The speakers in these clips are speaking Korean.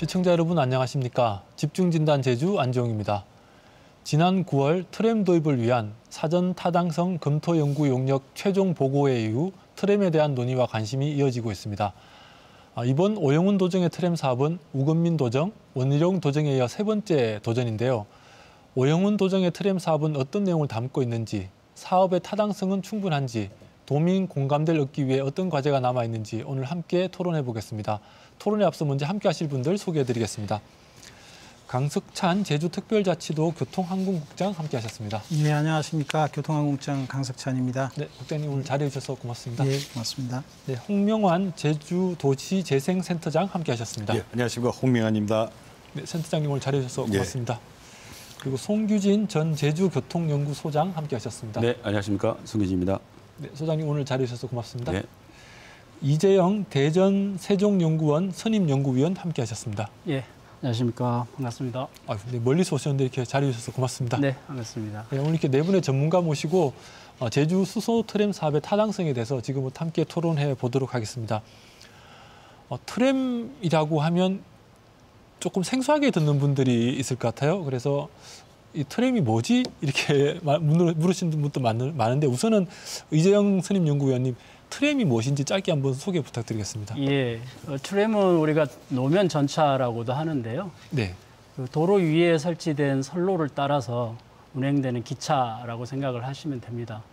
시청자 여러분 안녕하십니까? 집중진단 제주 안지홍입니다. 지난 9월 트램 도입을 위한 사전 타당성 검토 연구 용역 최종 보고회 이후 트램에 대한 논의와 관심이 이어지고 있습니다. 이번 오영훈 도정의 트램 사업은 우건민 도정, 원희룡 도정에 이어 세 번째 도전인데요. 오영훈 도정의 트램 사업은 어떤 내용을 담고 있는지, 사업의 타당성은 충분한지, 도민 공감대를 얻기 위해 어떤 과제가 남아있는지 오늘 함께 토론해 보겠습니다. 토론에 앞서 먼저 함께 하실 분들 소개해드리겠습니다. 강석찬 제주특별자치도 교통항공국장 함께 하셨습니다. 네, 안녕하십니까. 교통항공국장 강석찬입니다. 네, 국장님 오늘 자리해 주셔서 고맙습니다. 네, 고맙습니다. 네, 홍명환 제주도시재생센터장 함께 하셨습니다. 네, 안녕하십니까. 홍명환입니다. 네, 센터장님 오늘 자리해 주셔서 고맙습니다. 그리고 송규진 전 제주교통연구소장 함께 하셨습니다. 네, 안녕하십니까. 송규진입니다. 네, 소장님 오늘 자리해 주셔서 고맙습니다. 네. 이재영 대전 세종연구원 선임연구위원 함께 하셨습니다. 예, 안녕하십니까. 반갑습니다. 네, 멀리서 오셨는데 이렇게 자리해 주셔서 고맙습니다. 네, 반갑습니다. 네, 오늘 이렇게 네 분의 전문가 모시고 제주 수소 트램 사업의 타당성에 대해서 지금부터 함께 토론해 보도록 하겠습니다. 트램이라고 하면 조금 생소하게 듣는 분들이 있을 것 같아요. 그래서 이 트램이 뭐지? 이렇게 물으시는 분도 많은데 우선은 이재영 선임연구위원님, 트램이 무엇인지 짧게 한번 소개 부탁드리겠습니다. 예, 트램은 우리가 노면 전차라고도 하는데요. 네. 그 도로 위에 설치된 선로를 따라서 운행되는 기차라고 생각을 하시면 됩니다.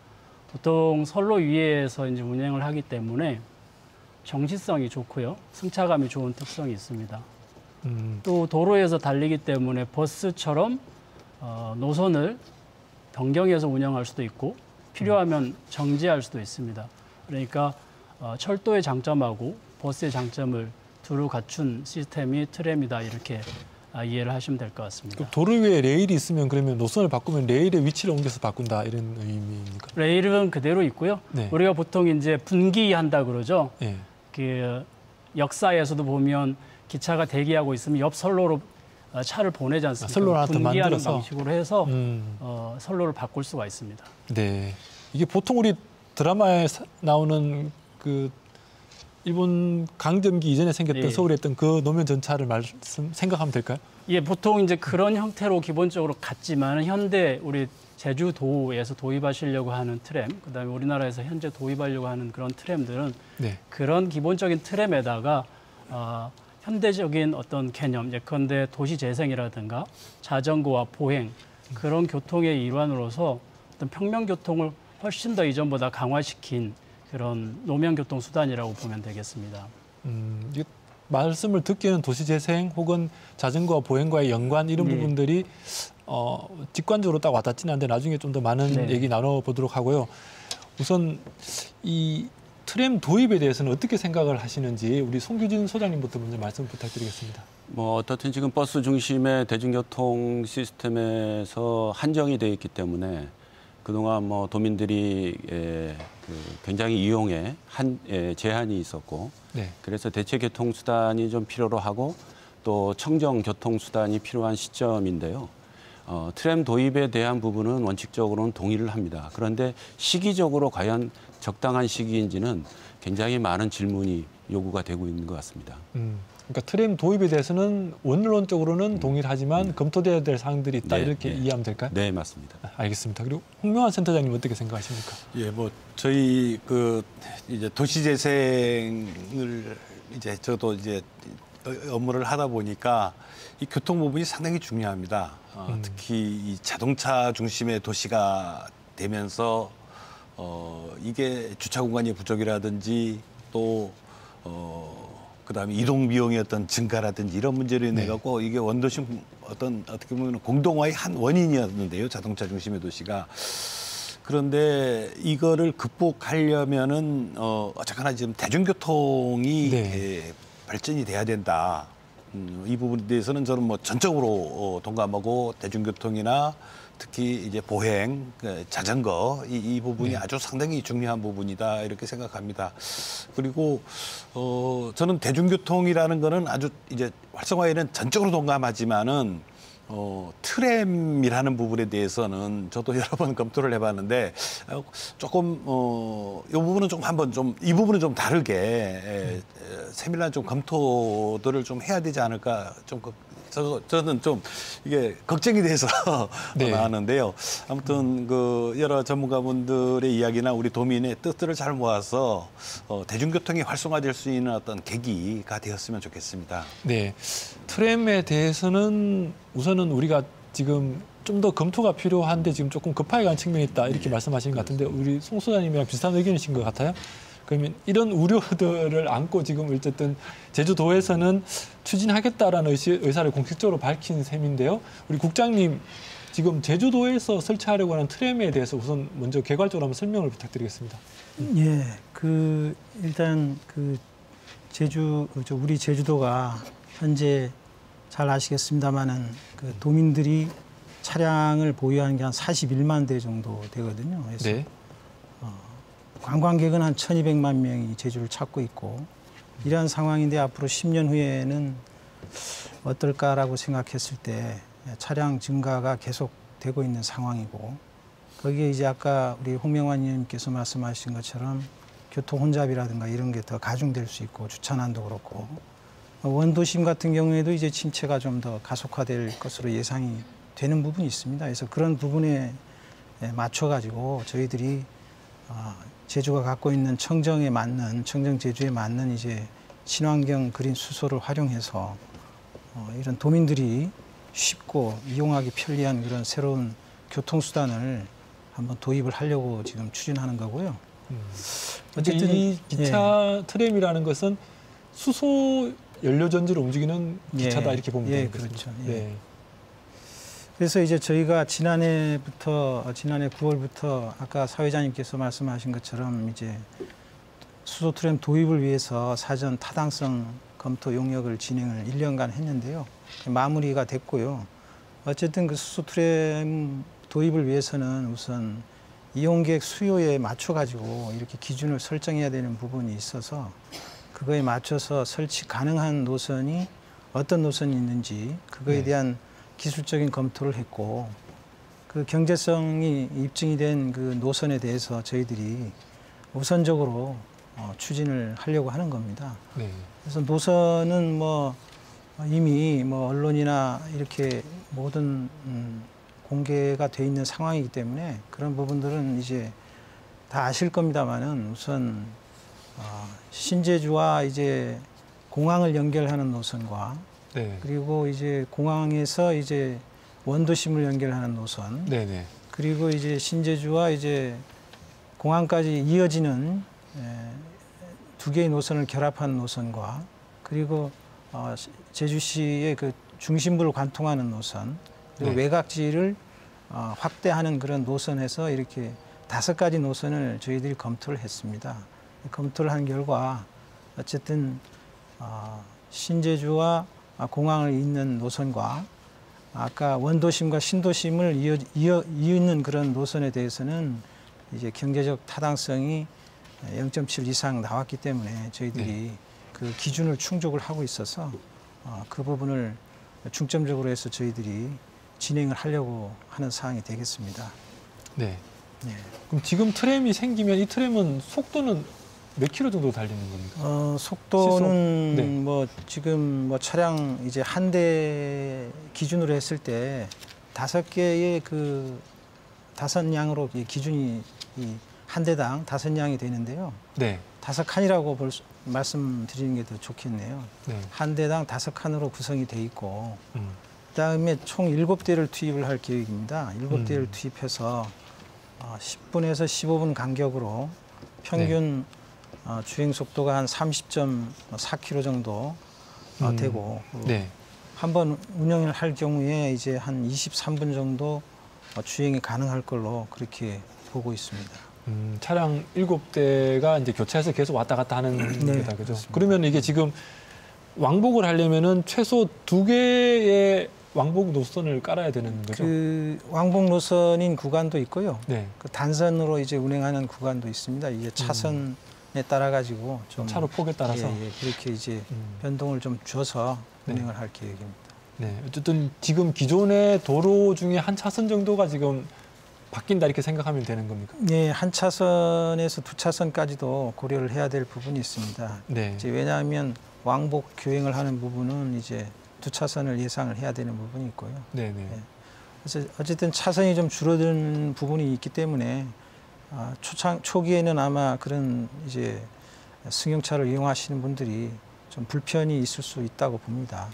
보통 선로 위에서 이제 운행을 하기 때문에 정시성이 좋고요, 승차감이 좋은 특성이 있습니다. 또 도로에서 달리기 때문에 버스처럼 노선을 변경해서 운영할 수도 있고 필요하면 정지할 수도 있습니다. 그러니까 철도의 장점하고 버스의 장점을 두루 갖춘 시스템이 트램이다, 이렇게 이해를 하시면 될 것 같습니다. 도로 위에 레일이 있으면 그러면 노선을 바꾸면 레일의 위치를 옮겨서 바꾼다, 이런 의미입니까? 레일은 그대로 있고요. 네. 우리가 보통 이제 분기한다 그러죠. 네. 그 역사에서도 보면 기차가 대기하고 있으면 옆 선로로 차를 보내지 않습니까? 선로를 하나 더 분기하는 만들어서 방식으로 해서 선로를 바꿀 수가 있습니다. 네, 이게 보통 우리 드라마에 나오는 그 일본 강점기 이전에 생겼던 서울에 있던 그 노면 전차를 생각하면 될까요? 예, 보통 이제 그런 형태로 기본적으로 같지만 현대 우리 제주도에서 도입하시려고 하는 트램, 그다음에 우리나라에서 현재 도입하려고 하는 그런 트램들은 그런 기본적인 트램에다가 현대적인 어떤 개념, 예컨대 도시재생이라든가 자전거와 보행, 그런 교통의 일환으로서 어떤 평면교통을 훨씬 더 이전보다 강화시킨 그런 노면교통수단이라고 보면 되겠습니다. 이게 말씀을 듣기에는 도시재생 혹은 자전거와 보행과의 연관 이런 부분들이 직관적으로 딱 와닿지는 않는데 나중에 좀 더 많은 얘기 나눠보도록 하고요. 우선 이 트램 도입에 대해서는 어떻게 생각을 하시는지 우리 송규진 소장님부터 먼저 말씀 부탁드리겠습니다. 어떻든 지금 버스 중심의 대중교통 시스템에서 한정이 돼 있기 때문에 그동안 도민들이 굉장히 이용에 제한이 있었고, 그래서 대체 교통수단이 좀 필요로 하고 또 청정 교통수단이 필요한 시점인데요. 트램 도입에 대한 부분은 원칙적으로는 동의를 합니다. 그런데 시기적으로 과연 적당한 시기인지는 굉장히 많은 질문이 요구가 되고 있는 것 같습니다. 그러니까 트램 도입에 대해서는 원론적으로는 동의를 하지만 검토돼야 될 사항들이 있다, 이렇게 이해하면 될까요? 네, 맞습니다. 알겠습니다. 그리고 홍명환 센터장님 어떻게 생각하십니까? 예, 저희 이제 도시재생을 저도 업무를 하다 보니까 이 교통 부분이 상당히 중요합니다. 특히 이 자동차 중심의 도시가 되면서 이게 주차 공간의 부족이라든지 또 그다음에 이동 비용의 어떤 증가라든지 이런 문제로 인해 갖고 이게 원도심 어떻게 보면 공동화의 한 원인이었는데요. 자동차 중심의 도시가. 그런데 이거를 극복하려면은 어쨌거나 지금 대중교통이 발전이 돼야 된다. 이 부분에 대해서는 저는 전적으로 동감하고 대중교통이나 특히 이제 보행, 자전거 이 부분이 아주 상당히 중요한 부분이다, 이렇게 생각합니다. 그리고 저는 대중교통이라는 거는 아주 이제 활성화에는 전적으로 동감하지만은 트램이라는 부분에 대해서는 저도 여러 번 검토를 해봤는데 조금 이 부분은 좀 한번 좀 이 부분은 좀 다르게 세밀한 좀 검토들을 좀 해야 되지 않을까 좀 저는 좀 이게 걱정이 돼서 네. 나왔는데요. 아무튼 그 여러 전문가분들의 이야기나 우리 도민의 뜻들을 잘 모아서 대중교통이 활성화될 수 있는 어떤 계기가 되었으면 좋겠습니다. 네, 트램에 대해서는 우선은 우리가 지금 좀 더 검토가 필요한데 지금 조금 급하게 간 측면이 있다 이렇게 말씀하시는 것 같은데 우리 송 소장님이랑 비슷한 의견이신 것 같아요. 그러면 이런 우려들을 안고 지금 어쨌든 제주도에서는 추진하겠다라는 의사를 공식적으로 밝힌 셈인데요. 우리 국장님 지금 제주도에서 설치하려고 하는 트램에 대해서 우선 먼저 개괄적으로 한번 설명을 부탁드리겠습니다. 예, 일단 우리 제주도가 현재 잘 아시겠습니다만은 그 도민들이 차량을 보유하는 게 한 41만 대 정도 되거든요. 그래서 네. 관광객은 한 1,200만 명이 제주를 찾고 있고 이러한 상황인데 앞으로 10년 후에는 어떨까라고 생각했을 때 차량 증가가 계속되고 있는 상황이고 거기에 이제 아까 우리 홍명환 의원님께서 말씀하신 것처럼 교통 혼잡이라든가 이런 게 더 가중될 수 있고 주차난도 그렇고 원도심 같은 경우에도 이제 침체가 좀 더 가속화될 것으로 예상이 되는 부분이 있습니다. 그래서 그런 부분에 맞춰가지고 저희들이 제주가 갖고 있는 청정 제주에 맞는 이제 친환경 그린 수소를 활용해서 이런 도민들이 쉽고 이용하기 편리한 그런 새로운 교통수단을 한번 도입을 하려고 지금 추진하는 거고요. 어쨌든 이 기차 트램이라는 것은 수소 연료 전지로 움직이는 기차다 이렇게 보면 되는 거죠. 그렇죠. 네. 그래서 이제 저희가 지난해 9월부터 아까 사회자님께서 말씀하신 것처럼 이제 수소 트램 도입을 위해서 사전 타당성 검토 용역을 진행을 1년간 했는데요. 마무리가 됐고요. 어쨌든 그 수소 트램 도입을 위해서는 우선 이용객 수요에 맞춰 가지고 이렇게 기준을 설정해야 되는 부분이 있어서 그거에 맞춰서 설치 가능한 노선이 어떤 노선이 있는지 그거에 대한 기술적인 검토를 했고 그 경제성이 입증이 된 그 노선에 대해서 저희들이 우선적으로 추진을 하려고 하는 겁니다. 네. 그래서 노선은 이미 언론이나 이렇게 모든 공개가 돼 있는 상황이기 때문에 그런 부분들은 이제 다 아실 겁니다만은 우선 신제주와 이제 공항을 연결하는 노선과 네. 그리고 이제 공항에서 이제 원도심을 연결하는 노선, 네네. 그리고 이제 신제주와 이제 공항까지 이어지는 두 개의 노선을 결합한 노선과 그리고 제주시의 그 중심부를 관통하는 노선, 그리고 외곽지를 확대하는 그런 노선에서 이렇게 5가지 노선을 저희들이 검토를 했습니다. 검토를 한 결과 어쨌든 신제주와 공항을 잇는 노선과 아까 원도심과 신도심을 이으는 그런 노선에 대해서는 이제 경제적 타당성이 0.7 이상 나왔기 때문에 저희들이 그 기준을 충족을 하고 있어서 그 부분을 중점적으로 해서 저희들이 진행을 하려고 하는 사항이 되겠습니다. 네. 네. 그럼 지금 트램이 생기면 이 트램은 속도는 몇 킬로 정도 달리는 겁니까? 속도는 지금 차량 이제 한 대 기준으로 했을 때 5개의 그 5량으로 기준이 한 대당 5량이 되는데요. 네. 5칸이라고 말씀드리는 게 더 좋겠네요. 네. 한 대당 5칸으로 구성이 돼 있고 그다음에 총 7대를 투입을 할 계획입니다. 7대를 투입해서 10분에서 15분 간격으로 평균 주행 속도가 한 30.4km 정도 되고 한번 운영을 할 경우에 이제 한 23분 정도 주행이 가능할 걸로 그렇게 보고 있습니다. 차량 7대가 이제 교차해서 계속 왔다 갔다 하는 거다, 그죠? 그러면 이게 지금 왕복을 하려면은 최소 2개의 왕복 노선을 깔아야 되는 거죠? 그 왕복 노선인 구간도 있고요. 네. 그 단선으로 이제 운행하는 구간도 있습니다. 이게 차선에 따라 가지고 좀 차로 폭에 따라서 그렇게 이제 변동을 좀 줘서 운행을 할 계획입니다. 네, 어쨌든 지금 기존의 도로 중에 한 차선 정도가 지금 바뀐다 이렇게 생각하면 되는 겁니까? 네, 한 차선에서 두 차선까지도 고려를 해야 될 부분이 있습니다. 네. 이제 왜냐하면 왕복 교행을 하는 부분은 이제 두 차선을 예상을 해야 되는 부분이 있고요. 네, 네. 그래서 어쨌든 차선이 좀 줄어드는 부분이 있기 때문에 초기에는 아마 그런 이제 승용차를 이용하시는 분들이 좀 불편이 있을 수 있다고 봅니다.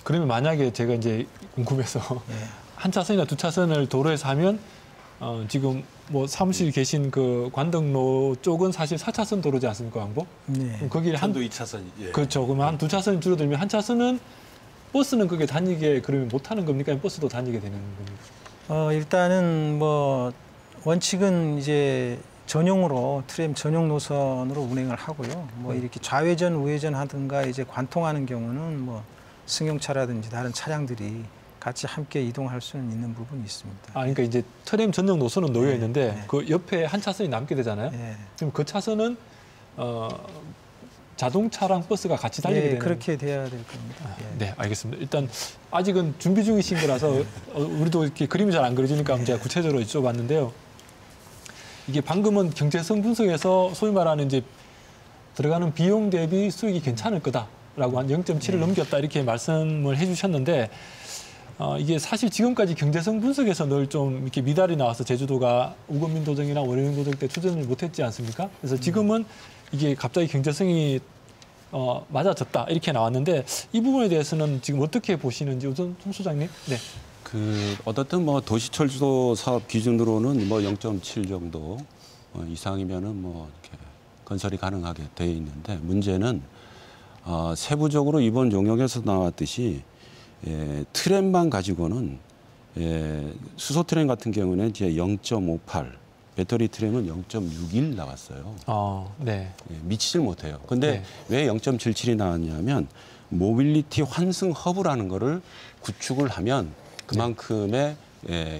그러면 만약에 제가 이제 궁금해서 예. 한 차선이나 두 차선을 도로에서 하면 지금 뭐 사무실 계신 그 관덕로 쪽은 사실 4차선 도로지 않습니까, 왕복? 네. 그럼 거기를 편도 2차선이. 예. 그렇죠. 그러면 한 두 차선이 줄어들면 한 차선은 버스는 그게 다니게 그러면 못 하는 겁니까? 아니면 버스도 다니게 되는 겁니까? 일단은 뭐 원칙은 이제 전용으로 트램 전용 노선으로 운행을 하고요. 뭐 이렇게 좌회전, 우회전 하든가 이제 관통하는 경우는 뭐 승용차라든지 다른 차량들이 같이 함께 이동할 수는 있는 부분이 있습니다. 아, 그러니까 이제 트램 전용 노선은 놓여 네, 있는데 네. 그 옆에 한 차선이 남게 되잖아요. 예. 그럼 그 차선은 자동차랑 버스가 같이 달리게 되는 그렇게 돼야 될 겁니다. 예. 네, 알겠습니다. 일단 아직은 준비 중이신 거라서 우리도 이렇게 그림이 잘 안 그려지니까 제가 구체적으로 여쭤봤는데요. 이게 방금은 경제성 분석에서 소위 말하는 이제 들어가는 비용 대비 수익이 괜찮을 거다라고 한 0.7을 넘겼다 이렇게 말씀을 해주셨는데 이게 사실 지금까지 경제성 분석에서 늘 좀 이렇게 미달이 나와서 제주도가 우금민 도정이나 월요일 도정 때 추진을 못했지 않습니까? 그래서 지금은 이게 갑자기 경제성이 맞아졌다 이렇게 나왔는데 이 부분에 대해서는 지금 어떻게 보시는지 우선 송 소장님. 네. 어떻든 뭐 도시철도 사업 기준으로는 뭐 0.7 정도 이상이면은 뭐 이렇게 건설이 가능하게 돼 있는데 문제는 세부적으로 이번 용역에서 나왔듯이 트램만 가지고는 수소 트램 같은 경우는 이제 0.58, 배터리 트램은 0.61 나왔어요. 네. 미치질 못해요. 근데 네. 왜 0.77이 나왔냐면 모빌리티 환승 허브라는 거를 구축을 하면 그만큼의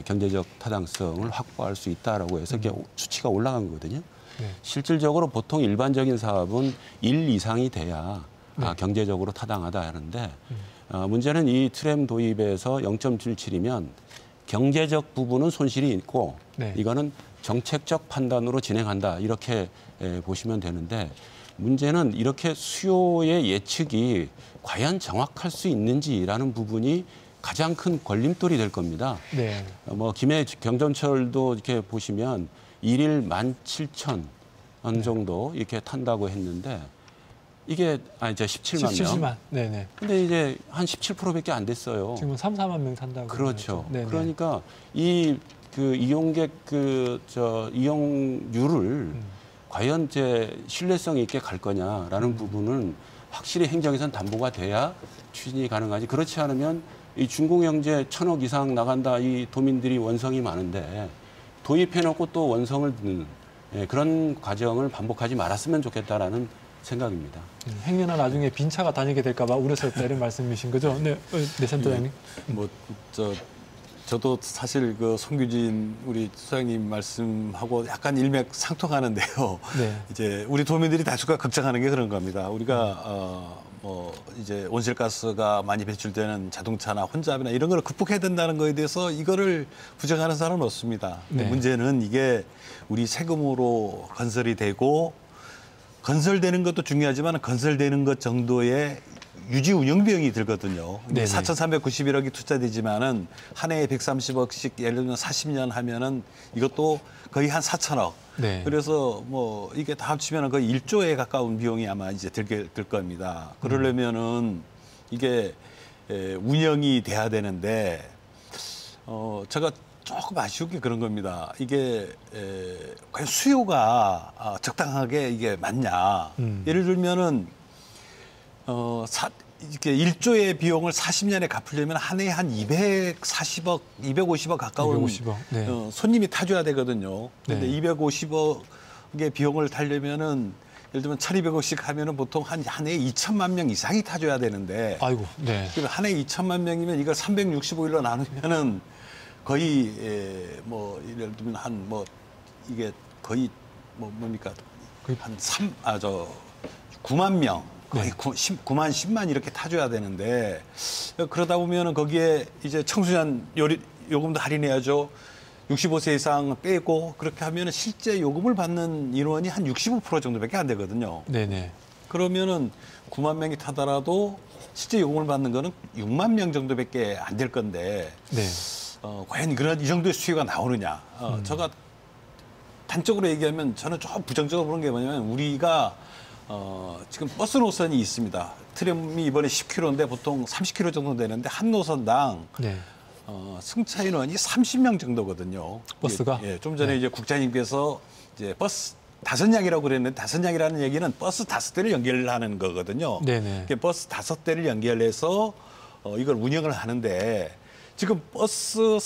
경제적 타당성을 확보할 수 있다라고 해서 이게 수치가 올라간 거거든요. 네. 실질적으로 보통 일반적인 사업은 1 이상이 돼야 네. 경제적으로 타당하다 하는데 문제는 이 트램 도입에서 0.77이면 경제적 부분은 손실이 있고 네. 이거는 정책적 판단으로 진행한다 이렇게 보시면 되는데 문제는 이렇게 수요의 예측이 과연 정확할 수 있는지라는 부분이 가장 큰 걸림돌이 될 겁니다. 네. 뭐 김해 경전철도 이렇게 보시면 일일 17,000원 정도 이렇게 탄다고 했는데 이게 이제 17만 명. 17만. 네네. 근데 이제 한 17%밖에 안 됐어요. 지금 3, 4만 명 탄다고. 그렇죠. 네네. 그러니까 이 이용객 이용률을 과연 이제 신뢰성 있게 갈 거냐라는 부분은 확실히 행정에선 담보가 돼야 추진이 가능하지. 그렇지 않으면 이 준공영제 1,000억 이상 나간다 이 도민들이 원성이 많은데 도입해놓고 또 원성을 듣는 그런 과정을 반복하지 말았으면 좋겠다라는 생각입니다. 행여나 나중에 빈 차가 다니게 될까 봐 우려스럽다 이런 말씀이신 거죠? 네, 네 센터장님. 저도 사실 그 송규진 우리 소장님 말씀하고 약간 일맥상통하는데요. 네. 이제 우리 도민들이 다수가 걱정하는 게 그런 겁니다. 우리가 이제 온실가스가 많이 배출되는 자동차나 혼잡이나 이런 걸 극복해야 된다는 거에 대해서 이거를 부정하는 사람은 없습니다. 네. 문제는 이게 우리 세금으로 건설이 되고 건설되는 것도 중요하지만 건설되는 것 정도의 유지 운영 비용이 들거든요. 4,391억이 투자되지만은 한 해에 130억씩 예를 들면 40년 하면은 이것도 거의 한 4천억. 네. 그래서 뭐 이게 다 합치면은 거의 1조에 가까운 비용이 아마 이제 들 겁니다. 그러려면은 이게 운영이 돼야 되는데 제가 조금 아쉬운 게 그런 겁니다. 이게 과연 수요가 적당하게 이게 맞냐? 예를 들면은 이렇게 1조의 비용을 40년에 갚으려면 한 해에 한 240억, 250억 가까운 250억. 네. 손님이 타줘야 되거든요. 그런데 네. 250억의 비용을 타려면은 예를 들면 1,200억씩 하면은 보통 한 해에 2천만 명 이상이 타줘야 되는데. 아이고, 네. 한 해에 2천만 명이면 이걸 365일로 나누면은 거의 뭐 예를 들면 이게 거의 뭡니까? 거의 한 9만 명. 거의 9만, 10만 이렇게 타줘야 되는데 그러다 보면은 거기에 이제 청소년 요금도 할인해야죠. 65세 이상 빼고 그렇게 하면은 실제 요금을 받는 인원이 한 65% 정도밖에 안 되거든요. 네네. 그러면은 9만 명이 타더라도 실제 요금을 받는 거는 6만 명 정도밖에 안 될 건데 네. 과연 이 정도의 수요가 나오느냐. 제가 단적으로 얘기하면 저는 좀 부정적으로 보는 게 뭐냐면 우리가 지금 버스 노선이 있습니다. 트램이 이번에 10km인데 보통 30km 정도 되는데 한 노선당 네. 승차 인원이 30명 정도거든요. 버스가? 예, 좀 전에 이제 국장님께서 이제 버스 5량이라고 그랬는데 5량이라는 얘기는 버스 5대를 연결하는 거거든요. 네네. 버스 5대를 연결해서 이걸 운영을 하는데 지금 버스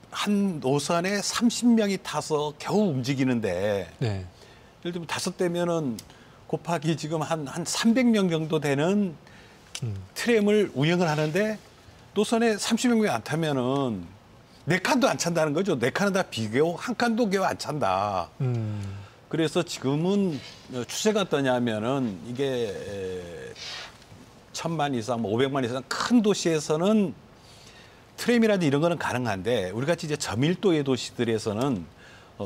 한 노선에 30명이 타서 겨우 움직이는데 네. 예를 들면 5대면은 곱하기 지금 한 300명 정도 되는 트램을 운영을 하는데 노선에 30명이 안 타면은 4칸도 안 찬다는 거죠. 4칸은 다 비교, 한 칸도 겨우 안 찬다. 그래서 지금은 추세가 어떠냐면은 이게 1000만 이상, 500만 이상 큰 도시에서는 트램이라든지 이런 거는 가능한데 우리 같이 이제 저밀도의 도시들에서는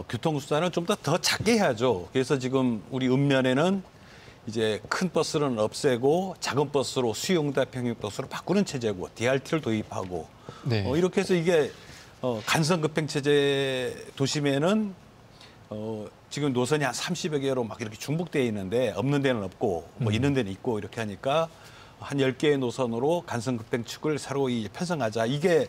교통수단을 좀 더 작게 해야죠. 그래서 지금 우리 읍면에는 이제 큰 버스는 없애고 작은 버스로 수용다 평형버스로 바꾸는 체제고 DRT를 도입하고 네. 이렇게 해서 이게 간선급행 체제 도심에는 지금 노선이 한 30여 개로 막 이렇게 중복되어 있는데 없는 데는 없고 뭐 있는 데는 있고 이렇게 하니까 한 10개의 노선으로 간선급행축을 새로 편성하자. 이게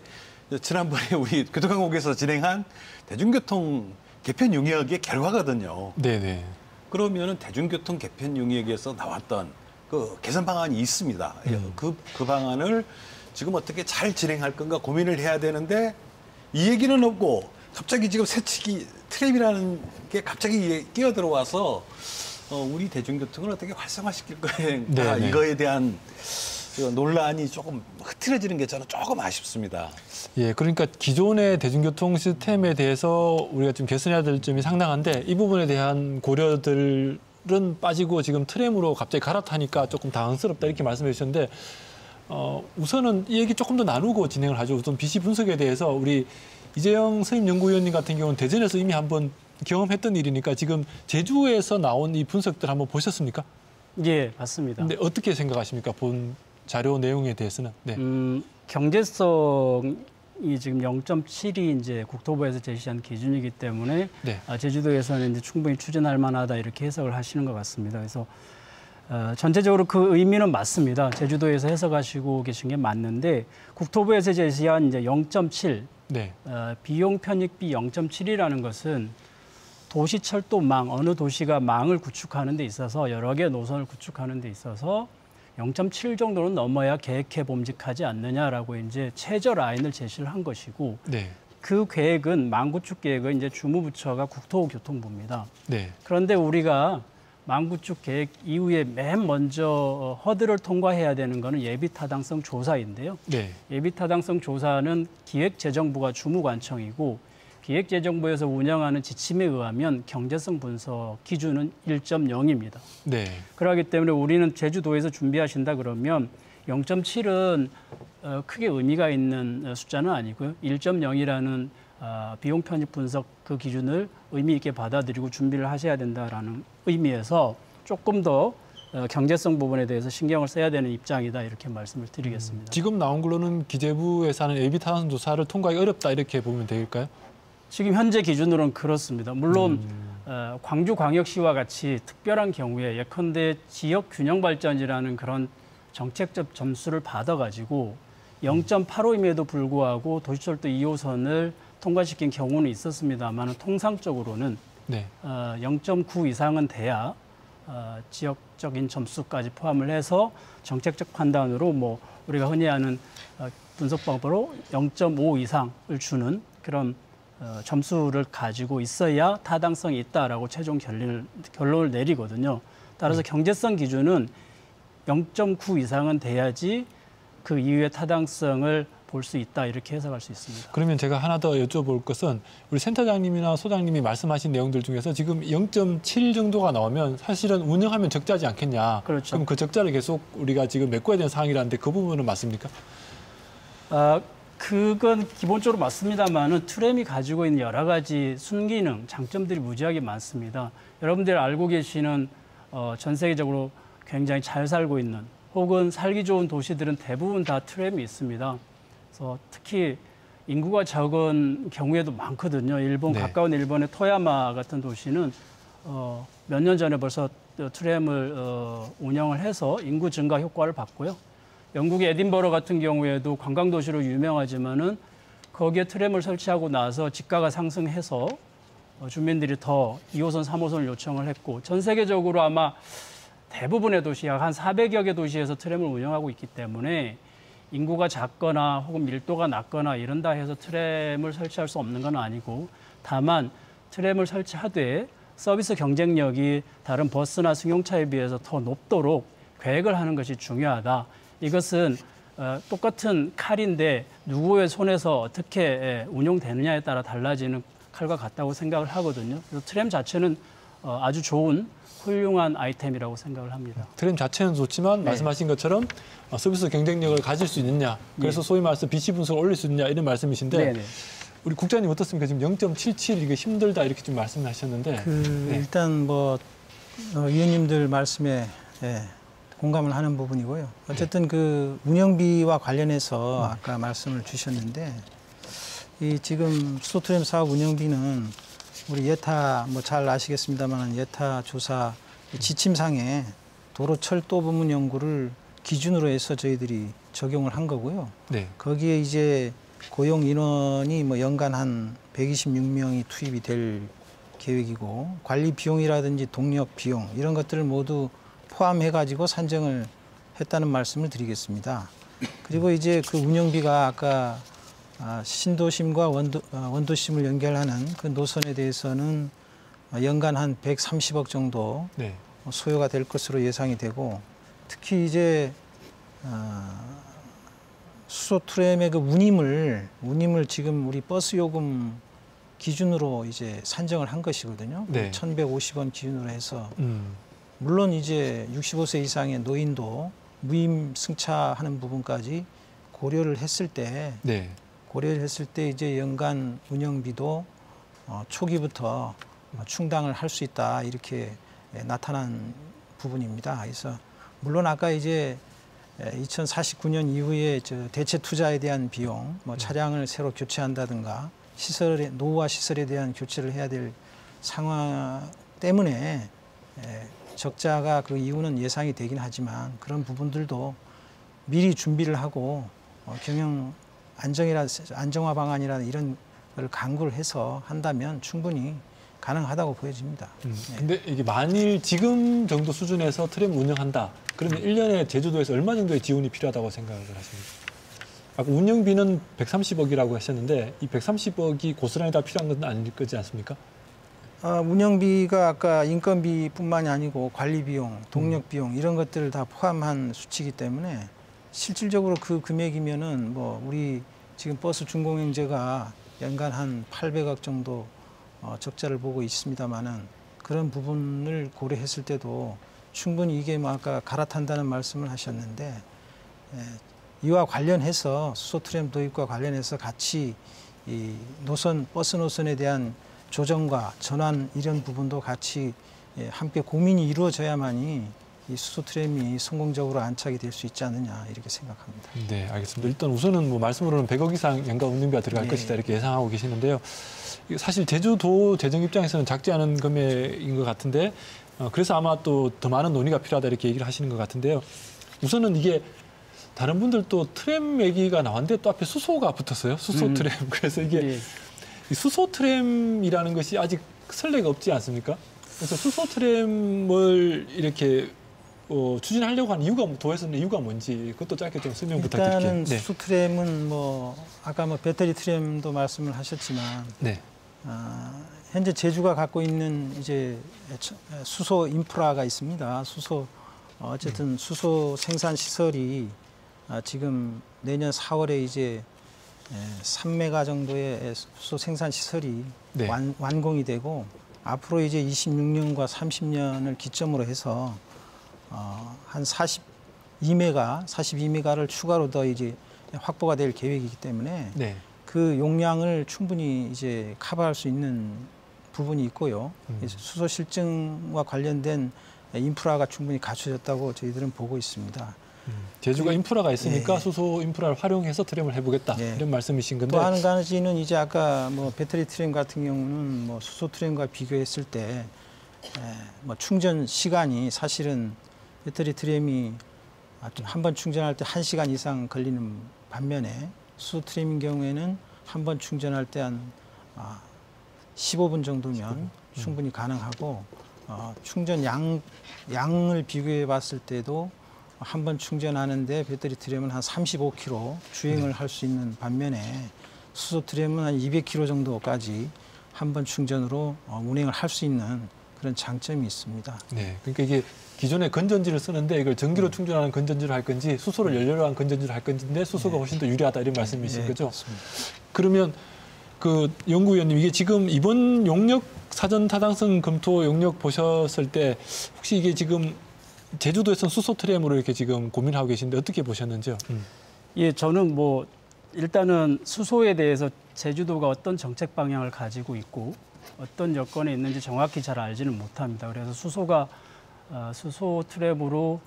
지난번에 우리 교통강국에서 진행한 대중교통 개편 용역의 결과거든요. 네네. 그러면은 대중교통 개편 용역에서 나왔던 그 개선 방안이 있습니다. 그 방안을 지금 어떻게 잘 진행할 건가 고민을 해야 되는데 이 얘기는 없고 갑자기 지금 새치기 트램이라는 게 갑자기 끼어들어와서 우리 대중교통을 어떻게 활성화시킬 거인가 이거에 대한 논란이 조금 흐트러지는 게 저는 조금 아쉽습니다. 예, 그러니까 기존의 대중교통 시스템에 대해서 우리가 좀 개선해야 될 점이 상당한데 이 부분에 대한 고려들은 빠지고 지금 트램으로 갑자기 갈아타니까 조금 당황스럽다 이렇게 말씀해 주셨는데 우선은 이 얘기 조금 더 나누고 진행을 하죠. 우선 BC 분석에 대해서 우리 이재영 선임연구위원님 같은 경우는 대전에서 이미 한번 경험했던 일이니까 지금 제주에서 나온 이 분석들 한번 보셨습니까? 예, 맞습니다. 근데 어떻게 생각하십니까? 본 자료 내용에 대해서는. 네. 경제성이 지금 0.7이 이제 국토부에서 제시한 기준이기 때문에 네. 제주도에서는 이제 충분히 추진할 만하다 이렇게 해석을 하시는 것 같습니다. 그래서 전체적으로 그 의미는 맞습니다. 제주도에서 해석하시고 계신 게 맞는데 국토부에서 제시한 이제 0.7 네. 비용 편익비 0.7이라는 것은 도시 철도망, 어느 도시가 망을 구축하는 데 있어서 여러 개의 노선을 구축하는 데 있어서 0.7 정도는 넘어야 계획해 봄직하지 않느냐라고 이제 최저 라인을 제시를 한 것이고 네. 그 계획은 망구축 계획은 이제 주무부처가 국토교통부입니다. 네. 그런데 우리가 망구축 계획 이후에 맨 먼저 허들을 통과해야 되는 것은 예비타당성 조사인데요. 네. 예비타당성 조사는 기획재정부가 주무관청이고 기획재정부에서 운영하는 지침에 의하면 경제성 분석 기준은 1.0입니다. 네. 그렇기 때문에 우리는 제주도에서 준비하신다 그러면 0.7은 크게 의미가 있는 숫자는 아니고요. 1.0이라는 비용 편입 분석 그 기준을 의미 있게 받아들이고 준비를 하셔야 된다라는 의미에서 조금 더 경제성 부분에 대해서 신경을 써야 되는 입장이다 이렇게 말씀을 드리겠습니다. 지금 나온 걸로는 기재부에서 하는 예비타당성 조사를 통과하기 어렵다 이렇게 보면 될까요? 지금 현재 기준으로는 그렇습니다. 물론 광주광역시와 같이 특별한 경우에 예컨대 지역 균형 발전이라는 그런 정책적 점수를 받아가지고 0.85임에도 불구하고 도시철도 2호선을 통과시킨 경우는 있었습니다만 통상적으로는 네. 0.9 이상은 돼야 지역적인 점수까지 포함을 해서 정책적 판단으로 뭐 우리가 흔히 하는 분석 방법으로 0.5 이상을 주는 그런 점수를 가지고 있어야 타당성이 있다라고 최종 결론을 내리거든요. 따라서 경제성 기준은 0.9 이상은 돼야지 그 이후에 타당성을 볼 수 있다 이렇게 해석할 수 있습니다. 그러면 제가 하나 더 여쭤볼 것은 우리 센터장님이나 소장님이 말씀하신 내용들 중에서 지금 0.7 정도가 나오면 사실은 운영하면 적자지 않겠냐. 그렇죠. 그럼 그 적자를 계속 우리가 지금 메꿔야 되는 상황이라는데 그 부분은 맞습니까? 그건 기본적으로 맞습니다만은 트램이 가지고 있는 여러 가지 순기능, 장점들이 무지하게 많습니다. 여러분들 알고 계시는 전 세계적으로 굉장히 잘 살고 있는 혹은 살기 좋은 도시들은 대부분 다 트램이 있습니다. 그래서 특히 인구가 적은 경우에도 많거든요. 일본 네. 가까운 일본의 토야마 같은 도시는 몇 년 전에 벌써 트램을 운영을 해서 인구 증가 효과를 봤고요. 영국의 에딘버러 같은 경우에도 관광도시로 유명하지만은 거기에 트램을 설치하고 나서 집가가 상승해서 주민들이 더 2호선, 3호선을 요청을 했고 전 세계적으로 아마 대부분의 도시, 약 한 400여 개 도시에서 트램을 운영하고 있기 때문에 인구가 작거나 혹은 밀도가 낮거나 이런다 해서 트램을 설치할 수 없는 건 아니고 다만 트램을 설치하되 서비스 경쟁력이 다른 버스나 승용차에 비해서 더 높도록 계획을 하는 것이 중요하다. 이것은 똑같은 칼인데 누구의 손에서 어떻게 운용되느냐에 따라 달라지는 칼과 같다고 생각을 하거든요. 그래서 트램 자체는 아주 좋은 훌륭한 아이템이라고 생각을 합니다. 트램 자체는 좋지만 말씀하신 것처럼 서비스 경쟁력을 가질 수 있느냐. 그래서 소위 말해서 BC 분석을 올릴 수 있느냐 이런 말씀이신데 네네. 우리 국장님 어떻습니까? 지금 0.77 이게 힘들다 이렇게 좀 말씀하셨는데 네. 일단 뭐 위원님들 말씀에 공감을 하는 부분이고요. 어쨌든 그 운영비와 관련해서 아까 말씀을 주셨는데 이 지금 수소트램 사업 운영비는 우리 예타 뭐 잘 아시겠습니다만 예타 조사 지침상에 도로철도 부문 연구를 기준으로 해서 저희들이 적용을 한 거고요. 네. 거기에 이제 고용 인원이 뭐 연간 한 126명이 투입이 될 계획이고 관리 비용이라든지 동력 비용 이런 것들을 모두 포함해 가지고 산정을 했다는 말씀을 드리겠습니다. 그리고 이제 그 운영비가 아까 신도심과 원도심을 연결하는 그 노선에 대해서는 연간 한 130억 정도 네. 소요가 될 것으로 예상이 되고 특히 이제 수소 트램의 그 운임을 지금 우리 버스 요금 기준으로 이제 산정을 한 것이거든요. 네. 1,150원 기준으로 해서 물론 이제 65세 이상의 노인도 무임 승차하는 부분까지 고려를 했을 때 이제 연간 운영비도 초기부터 충당을 할 수 있다 이렇게 나타난 부분입니다. 그래서 물론 아까 이제 2049년 이후에 대체 투자에 대한 비용, 뭐 차량을 새로 교체한다든가 노후화 시설에 대한 교체를 해야 될 상황 때문에 적자가 그 이유는 예상이 되긴 하지만 그런 부분들도 미리 준비를 하고 경영 안정화 방안이나 이런 걸 강구를 해서 한다면 충분히 가능하다고 보여집니다. 근데 이게 만일 지금 정도 수준에서 트램 운영한다. 그러면 1년에 제주도에서 얼마 정도의 지원이 필요하다고 생각을 하십니까? 아까 운영비는 130억이라고 하셨는데 이 130억이 고스란히 다 필요한 건 아닐 거지 않습니까? 운영비가 아까 인건비뿐만이 아니고 관리 비용, 동력 비용 이런 것들을 다 포함한 수치이기 때문에 실질적으로 그 금액이면은 뭐 우리 지금 버스 준공영제가 연간 한 800억 정도 적자를 보고 있습니다만은 그런 부분을 고려했을 때도 충분히 이게 뭐 아까 갈아탄다는 말씀을 하셨는데 이와 관련해서 수소 트램 도입과 관련해서 같이 이 버스 노선에 대한 조정과 전환 이런 부분도 같이 함께 고민이 이루어져야만이 이 수소 트램이 성공적으로 안착이 될 수 있지 않느냐 이렇게 생각합니다. 네, 알겠습니다. 일단 우선은 뭐 말씀으로는 100억 이상 연간 운영비가 들어갈 것이다 이렇게 예상하고 계시는데요. 사실 제주도 재정 입장에서는 작지 않은 금액인 것 같은데 그래서 아마 또 더 많은 논의가 필요하다 이렇게 얘기를 하시는 것 같은데요. 우선은 이게 다른 분들도 트램 얘기가 나왔는데 또 앞에 수소가 붙었어요. 수소 트램. 그래서 이게 이 수소 트램이라는 것이 아직 선례가 없지 않습니까? 그래서 수소 트램을 이렇게 추진하려고 하는 이유가 도에서는 이유가 뭔지 그것도 짧게 좀 설명 부탁드릴게요. 일단은 수소 트램은 뭐 아까 뭐 배터리 트램도 말씀을 하셨지만 현재 제주가 갖고 있는 이제 수소 인프라가 있습니다. 어쨌든 수소 생산 시설이 지금 내년 4월에 이제 3메가 정도의 수소 생산 시설이 네. 완공이 되고 앞으로 이제 26년과 30년을 기점으로 해서 한 42메가를 추가로 더 이제 확보가 될 계획이기 때문에 네. 그 용량을 충분히 이제 커버할 수 있는 부분이 있고요. 수소 실증과 관련된 인프라가 충분히 갖춰졌다고 저희들은 보고 있습니다. 제주가 인프라가 있으니까 예. 수소 인프라를 활용해서 트램을 해보겠다 예. 이런 말씀이신 건데 또 한 가지는 이제 아까 뭐 배터리 트램 같은 경우는 뭐 수소 트램과 비교했을 때 뭐 충전 시간이 사실은 배터리 트램이 한 번 충전할 때 1시간 이상 걸리는 반면에 수소 트램인 경우에는 한 번 충전할 때 한 15분 정도면 충분히 가능하고 충전 양을 비교해 봤을 때도 한 번 충전하는데 배터리 트램은 한 35km 주행을 할 수 있는 반면에 수소 트램은 한 200km 정도까지 한 번 충전으로 운행을 할 수 있는 그런 장점이 있습니다. 네, 그러니까 이게 기존에 건전지를 쓰는데 이걸 전기로 충전하는 건전지를 할 건지 수소를 연료로 한 건전지를 할 건지인데 수소가 훨씬 더 유리하다 이런 말씀이신 거죠? 맞습니다. 그러면 그 연구위원님 이게 지금 이번 용역 사전 타당성 검토 용역 보셨을 때 혹시 이게 지금 제주도에서는 수소 트램으로 이렇게 지금 고민하고 계신데 어떻게 보셨는지요? 예, 저는 뭐 일단은 수소에 대해서 제주도가 어떤 정책 방향을 가지고 있고 어떤 여건에 있는지 정확히 잘 알지는 못합니다. 그래서 수소가 수소 트램으로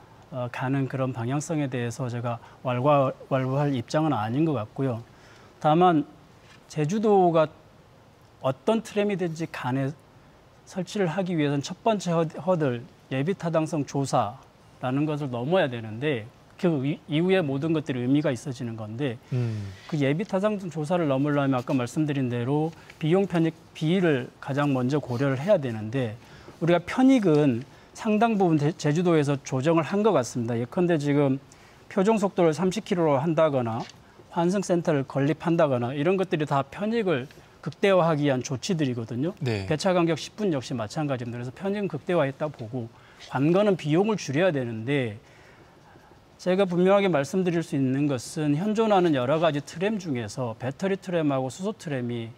가는 그런 방향성에 대해서 제가 왈가왈부할 입장은 아닌 것 같고요. 다만 제주도가 어떤 트램이든지 간에 설치를 하기 위해서는 첫 번째 허들 예비 타당성 조사라는 것을 넘어야 되는데 그 이후에 모든 것들이 의미가 있어지는 건데 그 예비 타당성 조사를 넘으려면 아까 말씀드린 대로 비용 편익 비를 가장 먼저 고려를 해야 되는데 우리가 편익은 상당 부분 제주도에서 조정을 한 것 같습니다. 예컨대 지금 표정 속도를 30km로 한다거나 환승센터를 건립한다거나 이런 것들이 다 편익을 극대화하기 위한 조치들이거든요. 네. 배차 간격 10분 역시 마찬가지입니다. 그래서 편익은 극대화했다 보고 관건은 비용을 줄여야 되는데 제가 분명하게 말씀드릴 수 있는 것은 현존하는 여러 가지 트램 중에서 배터리 트램하고 수소 트램이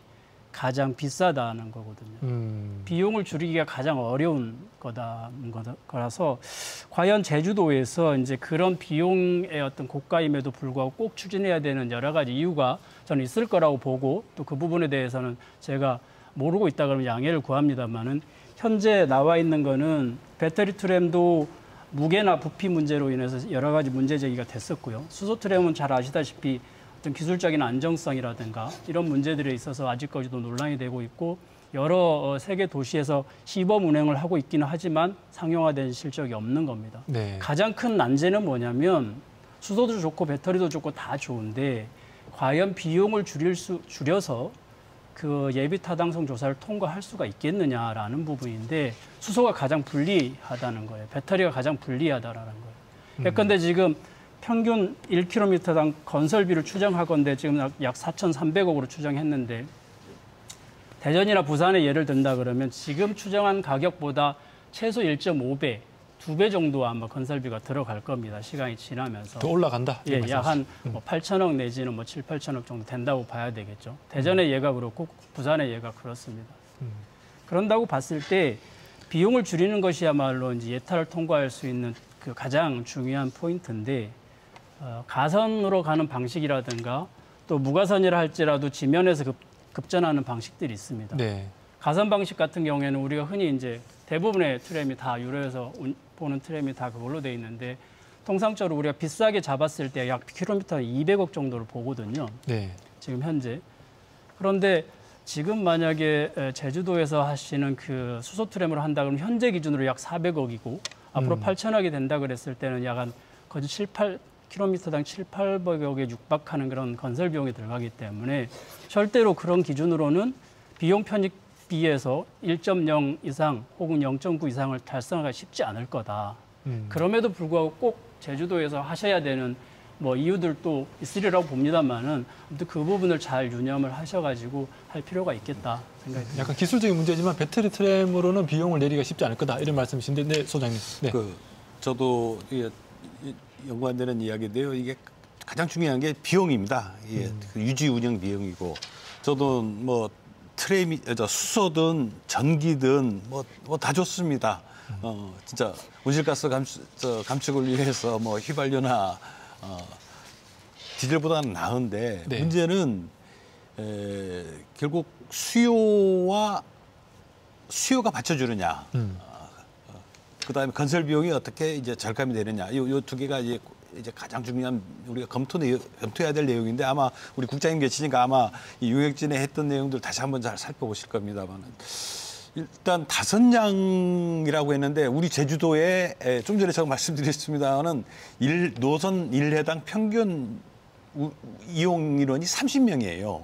가장 비싸다는 거거든요. 비용을 줄이기가 가장 어려운 거라서 과연 제주도에서 이제 그런 비용의 어떤 고가임에도 불구하고 꼭 추진해야 되는 여러 가지 이유가 저는 있을 거라고 보고 또 그 부분에 대해서는 제가 모르고 있다 그러면 양해를 구합니다만은 현재 나와 있는 거는 배터리 트램도 무게나 부피 문제로 인해서 여러 가지 문제 제기가 됐었고요. 수소 트램은 잘 아시다시피 어떤 기술적인 안정성이라든가 이런 문제들에 있어서 아직까지도 논란이 되고 있고 여러 세계 도시에서 시범 운행을 하고 있기는 하지만 상용화된 실적이 없는 겁니다. 네. 가장 큰 난제는 뭐냐면 수소도 좋고 배터리도 좋고 다 좋은데 과연 비용을 줄여서 그 예비 타당성 조사를 통과할 수가 있겠느냐라는 부분인데 수소가 가장 불리하다는 거예요. 배터리가 가장 불리하다라는 거예요. 예컨대 지금 평균 1km당 건설비를 추정하건대 지금 약 4,300억으로 추정했는데 대전이나 부산에 예를 든다 그러면 지금 추정한 가격보다 최소 1.5배, 2배 정도 아마 건설비가 들어갈 겁니다. 시간이 지나면서. 더 올라간다. 예, 약 한 8천억 내지는 7, 8천억 정도 된다고 봐야 되겠죠. 대전의 예가 그렇고 부산의 예가 그렇습니다. 그런다고 봤을 때 비용을 줄이는 것이야말로 이제 예타를 통과할 수 있는 그 가장 중요한 포인트인데 가선으로 가는 방식이라든가 또 무가선이라 할지라도 지면에서 급전하는 방식들이 있습니다. 네. 가선 방식 같은 경우에는 우리가 흔히 이제 대부분의 트램이 다 유로에서 보는 트램이 다 그걸로 돼 있는데 통상적으로 우리가 비싸게 잡았을 때 약 킬로미터 200억 정도를 보거든요. 네. 지금 현재. 그런데 지금 만약에 제주도에서 하시는 그 수소 트램으로 한다 그러면 현재 기준으로 약 400억이고 앞으로 8천억이 된다 그랬을 때는 약 한 거의 7-8km당 7-800억에 육박하는 그런 건설 비용이 들어가기 때문에 절대로 그런 기준으로는 비용 편익비에서 1.0 이상 혹은 0.9 이상을 달성하기가 쉽지 않을 거다. 그럼에도 불구하고 꼭 제주도에서 하셔야 되는 뭐 이유들도 있으리라고 봅니다만은 아무튼 그 부분을 잘 유념을 하셔가지고 할 필요가 있겠다 생각이 듭니다. 약간 기술적인 문제지만 배터리 트램으로는 비용을 내리기가 쉽지 않을 거다 이런 말씀이신데, 네, 소장님. 네. 저도 이게 연관되는 이야기인데요. 이게 가장 중요한 게 비용입니다. 예, 그 유지 운영 비용이고 저도 뭐 트램이 수소든 전기든 뭐 다 좋습니다. 진짜 온실가스 감축을 위해서 뭐 휘발유나 디젤보다는 나은데 네. 문제는 결국 수요가 받쳐주느냐. 그다음에 건설 비용이 어떻게 이제 절감이 되느냐. 요 두 개가 이제 가장 중요한 우리가 검토해야 될 내용인데 아마 우리 국장님 계시니까 아마 이 용역진에 했던 내용들 다시 한번 잘 살펴보실 겁니다만은 일단 5량이라고 했는데 우리 제주도에 좀 전에 제가 말씀드렸습니다만은 노선 1회당 평균 이용 인원이 30명이에요.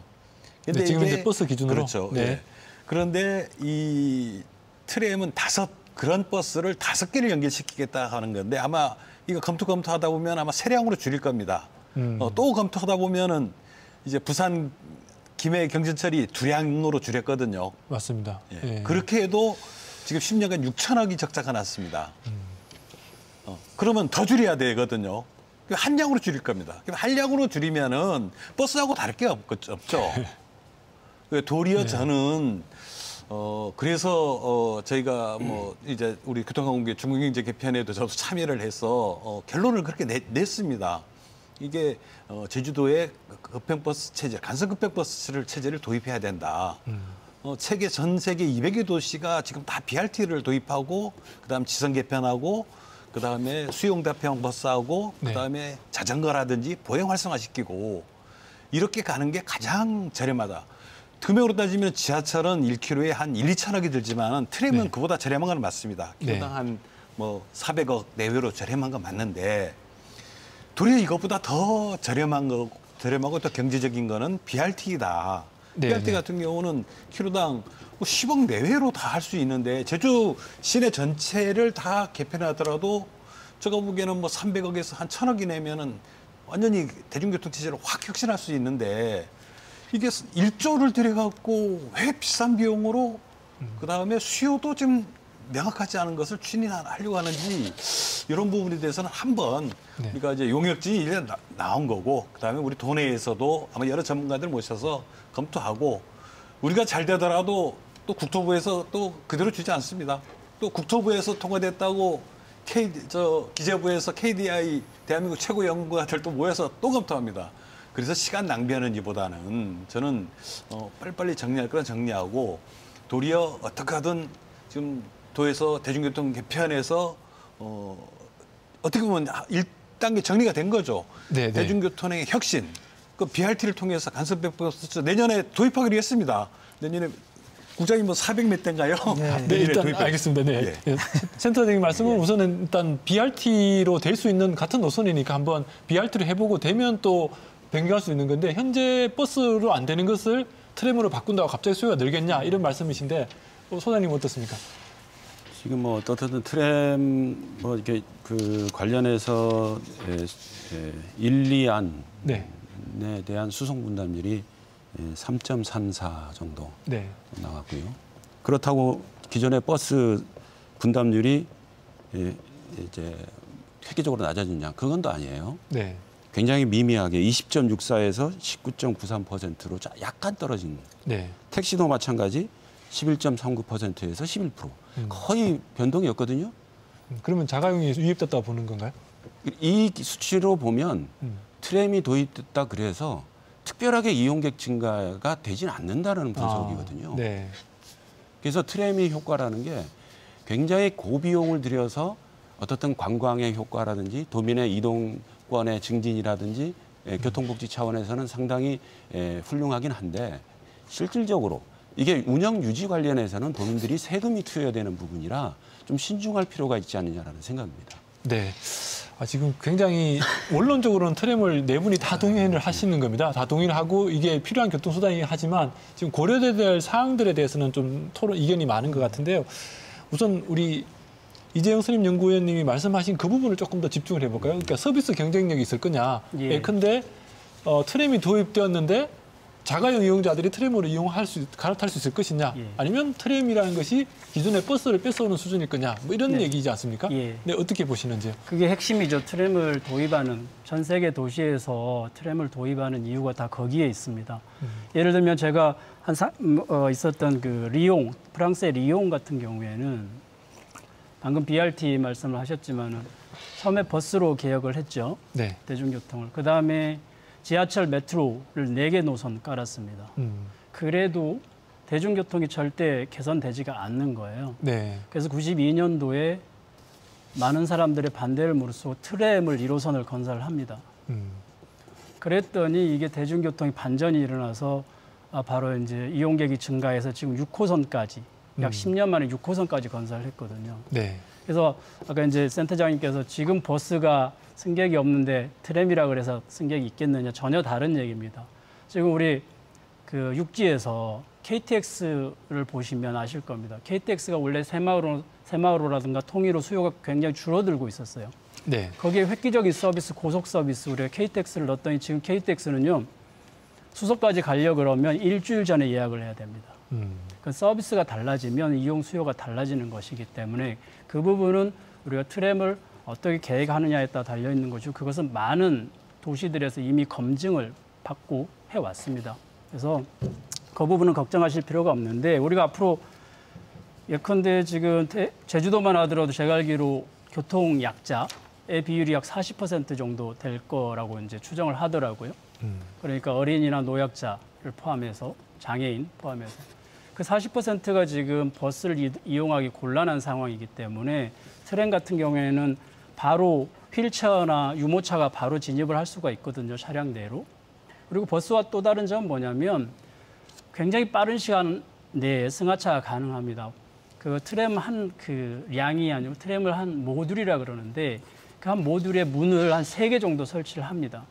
근데 지금 이제 버스 기준으로 그렇죠. 네. 예. 그런데 이 트램은 그런 버스를 5개를 연결시키겠다 하는 건데 아마 이거 검토하다 보면 아마 세량으로 줄일 겁니다. 또 검토하다 보면은 이제 부산 김해 경전철이 2량으로 줄였거든요. 맞습니다. 예. 예. 그렇게 해도 지금 10년간 6천억이 적자가 났습니다. 그러면 더 줄여야 되거든요. 한량으로 줄일 겁니다. 한량으로 줄이면은 버스하고 다를 게 없죠. 도리어 저는 그래서 저희가 뭐 이제 우리 교통공개 중국경제 개편에도 저도 참여를 해서 결론을 그렇게 냈습니다. 이게 제주도에 급행버스 체제, 간선 급행버스 체제를 도입해야 된다. 전 세계 200여 도시가 지금 다 BRT를 도입하고 그다음 지선 개편하고 그다음에 수용 대표형 버스하고 네. 그다음에 자전거라든지 보행 활성화시키고 이렇게 가는 게 가장 저렴하다. 금액으로 따지면 지하철은 1km에 한 1, 2천억이 들지만 트램은 네. 그보다 저렴한 건 맞습니다. 네. 킬로당 한 뭐 400억 내외로 저렴한 건 맞는데 도리어 이것보다 더 저렴하고 더 경제적인 거는 BRT다. 네, BRT 네. 같은 경우는 킬로당 10억 내외로 다 할 수 있는데 제주 시내 전체를 다 개편하더라도 제가 보기에는 뭐 300억에서 한 1,000억이 내면은 완전히 대중교통 체제를 확 혁신할 수 있는데 이게 1조를 들여갖고 왜 비싼 비용으로 그다음에 수요도 좀 명확하지 않은 것을 추진하려고 하는지 이런 부분에 대해서는 한번 네. 우리가 이제 용역진이 이제 나온 거고 그다음에 우리 도내에서도 아마 여러 전문가들 모셔서 검토하고 우리가 잘 되더라도 또 국토부에서 또 그대로 주지 않습니다. 또 국토부에서 통과됐다고 기재부에서 KDI 대한민국 최고 연구가들 또 모여서 또 검토합니다. 그래서 시간 낭비하는 이보다는 저는 빨리빨리 정리할 건 정리하고 도리어 어떻게 하든 지금 도에서 대중교통 개편에서 어떻게 보면 1단계 정리가 된 거죠. 네, 네. 대중교통의 혁신. 그 BRT를 통해서 간선백버스 내년에 도입하기로 했습니다. 내년에 국장님 뭐 400몇 대인가요? 네. 네, 일단 알겠습니다. 네. 예. 센터장님 말씀은 우선은 일단 BRT로 될 수 있는 같은 노선이니까 한번 BRT를 해보고 되면 또 변경할 수 있는 건데 현재 버스로 안 되는 것을 트램으로 바꾼다고 갑자기 수요가 늘겠냐 이런 말씀이신데 소장님 어떻습니까? 지금 뭐 어떻든 트램 뭐 이렇게 그 관련해서 1, 2안에 네. 대한 수송 분담률이 3.34 정도 네. 나왔고요. 그렇다고 기존의 버스 분담률이 이제 획기적으로 낮아지냐 그건 또 아니에요. 네. 굉장히 미미하게 20.64에서 19.93%로 약간 떨어진. 네. 택시도 마찬가지 11.39%에서 11%. 거의 변동이 없거든요. 그러면 자가용이 유입됐다고 보는 건가요? 이 수치로 보면 트램이 도입됐다 그래서 특별하게 이용객 증가가 되진 않는다는 분석이거든요. 네. 그래서 트램의 효과라는 게 굉장히 고비용을 들여서 어떻든 관광의 효과라든지 도민의 이동권의 증진이라든지 교통복지 차원에서는 상당히 훌륭하긴 한데 실질적으로 이게 운영 유지 관련해서는 도민들이 세금이 투여되는 부분이라 좀 신중할 필요가 있지 않느냐라는 생각입니다. 네. 지금 굉장히 원론적으로는 트램을 네 분이 다 동의를 하시는 겁니다. 다 동의를 하고 이게 필요한 교통수단이긴 하지만 지금 고려돼야 될 사항들에 대해서는 좀 이견이 많은 것 같은데요. 우선 우리 이재영 선임연구위원님이 말씀하신 그 부분을 조금 더 집중을 해볼까요? 그러니까 서비스 경쟁력이 있을 거냐. 예. 예컨대 트램이 도입되었는데 자가용 이용자들이 트램을 갈아탈 수 있을 것이냐, 예. 아니면 트램이라는 것이 기존의 버스를 뺏어오는 수준일 거냐, 뭐 이런 네. 얘기지 않습니까? 예. 네, 어떻게 보시는지요? 그게 핵심이죠. 트램을 도입하는 전 세계 도시에서 트램을 도입하는 이유가 다 거기에 있습니다. 예를 들면 제가 있었던 그 리옹, 프랑스의 리옹 같은 경우에는 방금 BRT 말씀을 하셨지만은 처음에 버스로 개혁을 했죠. 네. 대중교통을. 그 다음에 지하철 메트로를 4개 노선 깔았습니다. 그래도 대중교통이 절대 개선되지가 않는 거예요. 네. 그래서 92년도에 많은 사람들의 반대를 무릅쓰고 트램을 1호선을 건설합니다. 그랬더니 이게 대중교통이 반전이 일어나서 바로 이제 이용객이 증가해서 지금 6호선까지 약 10년 만에 6호선까지 건설했거든요. 네. 그래서 아까 이제 센터장님께서 지금 버스가 승객이 없는데 트램이라 그래서 승객이 있겠느냐, 전혀 다른 얘기입니다. 지금 우리 그 육지에서 KTX를 보시면 아실 겁니다. KTX가 원래 새마을호라든가 통일호 수요가 굉장히 줄어들고 있었어요. 네. 거기에 획기적인 서비스, 고속 서비스, 우리가 KTX를 넣었더니 지금 KTX는요, 수서까지 가려고 그러면 일주일 전에 예약을 해야 됩니다. 그 서비스가 달라지면 이용 수요가 달라지는 것이기 때문에 그 부분은 우리가 트램을 어떻게 계획하느냐에 따라 달려있는 거죠. 그것은 많은 도시들에서 이미 검증을 받고 해왔습니다. 그래서 그 부분은 걱정하실 필요가 없는데 우리가 앞으로 예컨대 지금 제주도만 하더라도 제가 알기로 교통 약자의 비율이 약 40% 정도 될 거라고 이제 추정을 하더라고요. 그러니까 어린이나 노약자를 포함해서 장애인 포함해서 그 40%가 지금 버스를 이용하기 곤란한 상황이기 때문에 트램 같은 경우에는 바로 휠체어나 유모차가 바로 진입을 할 수가 있거든요. 차량 내로. 그리고 버스와 또 다른 점은 뭐냐면 굉장히 빠른 시간 내에 승하차가 가능합니다. 그 트램 한 그 량이 아니고 트램을 한 모듈이라 그러는데 그 한 모듈에 문을 한 3개 정도 설치를 합니다.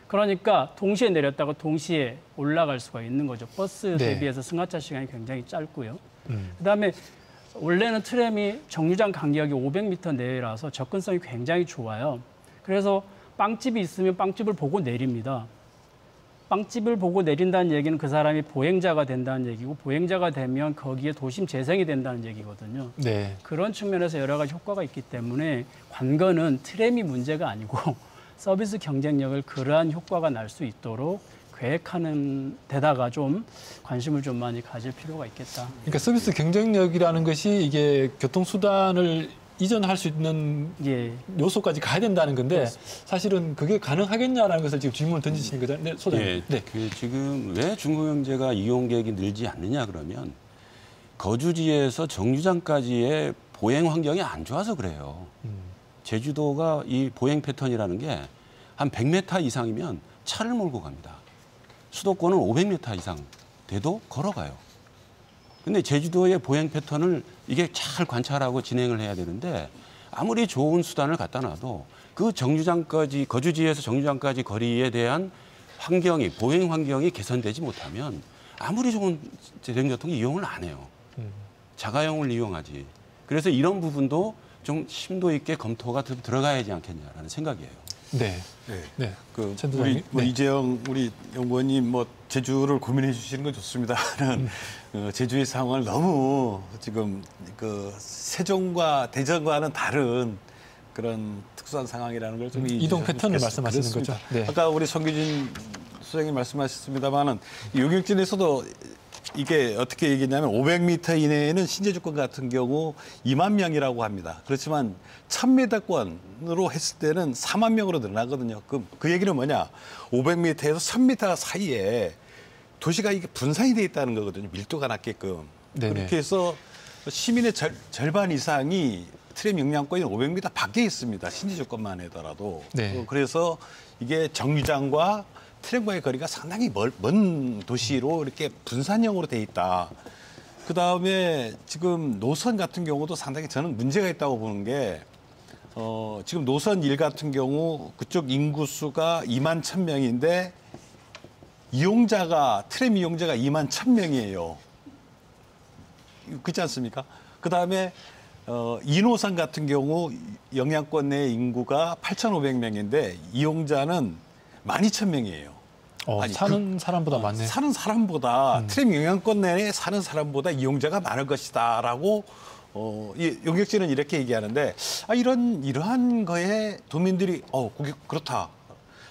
그러니까 동시에 내렸다가 동시에 올라갈 수가 있는 거죠. 버스 대비해서 승하차 시간이 굉장히 짧고요. 그다음에 원래는 트램이 정류장 간격이 500m 내라서 접근성이 굉장히 좋아요. 그래서 빵집이 있으면 빵집을 보고 내립니다. 빵집을 보고 내린다는 얘기는 그 사람이 보행자가 된다는 얘기고 보행자가 되면 거기에 도심 재생이 된다는 얘기거든요. 네. 그런 측면에서 여러 가지 효과가 있기 때문에 관건은 트램이 문제가 아니고 서비스 경쟁력을 그러한 효과가 날 수 있도록 계획하는 데다가 좀 관심을 좀 많이 가질 필요가 있겠다. 그러니까 서비스 경쟁력이라는 것이 이게 교통수단을 이전할 수 있는 예. 요소까지 가야 된다는 건데 그렇습니다. 사실은 그게 가능하겠냐라는 것을 지금 질문을 던지시는 거죠. 네, 소장님. 예, 네. 그 지금 왜 중소형제가 이용객이 늘지 않느냐 그러면 거주지에서 정류장까지의 보행 환경이 안 좋아서 그래요. 제주도가 이 보행 패턴이라는 게 한 100m 이상이면 차를 몰고 갑니다. 수도권은 500m 이상 돼도 걸어가요. 근데 제주도의 보행 패턴을 이게 잘 관찰하고 진행을 해야 되는데 아무리 좋은 수단을 갖다 놔도 그 정류장까지, 거주지에서 정류장까지 거리에 대한 환경이, 보행 환경이 개선되지 못하면 아무리 좋은 대중교통이 이용을 안 해요. 자가용을 이용하지. 그래서 이런 부분도 좀 심도 있게 검토가 들어가야 하지 않겠냐라는 생각이에요. 네. 네. 네. 그 센터장님. 우리 네. 이재영 우리 연구원님 뭐 제주를 고민해 주시는 건 좋습니다는 제주의 상황을 너무 지금 그 세종과 대전과는 다른 그런 특수한 상황이라는 걸 좀 이동 패턴을 말씀하시는 거죠. 네. 아까 우리 성규진 소장님 말씀하셨습니다만은 용역진에서도 이게 어떻게 얘기했냐면 500m 이내에는 신재주권 같은 경우 2만 명이라고 합니다. 그렇지만 1000m권으로 했을 때는 4만 명으로 늘어나거든요. 그 얘기는 뭐냐? 500m에서 1000m 사이에 도시가 이게 분산이 돼 있다는 거거든요. 밀도가 낮게끔. 네네. 그렇게 해서 시민의 절반 이상이 트램 영향권이 500m 밖에 있습니다. 신재주권만 하더라도. 네. 그래서 이게 정류장과 트램과의 거리가 상당히 먼 도시로 이렇게 분산형으로 돼 있다. 그다음에 지금 노선 같은 경우도 상당히 저는 문제가 있다고 보는 게 지금 노선 1 같은 경우 그쪽 인구수가 2만 1000명인데 트램 이용자가 2만 1000명이에요. 그렇지 않습니까? 그다음에 2노선 같은 경우 영향권 내 인구가 8,500명인데 이용자는 12,000명이에요. 아니, 사는 사람보다 많네. 사는 사람보다 트램 영향권 내에 사는 사람보다 이용자가 많을 것이다라고 이 용역진은 이렇게 얘기하는데 이러한 거에 도민들이 그렇다.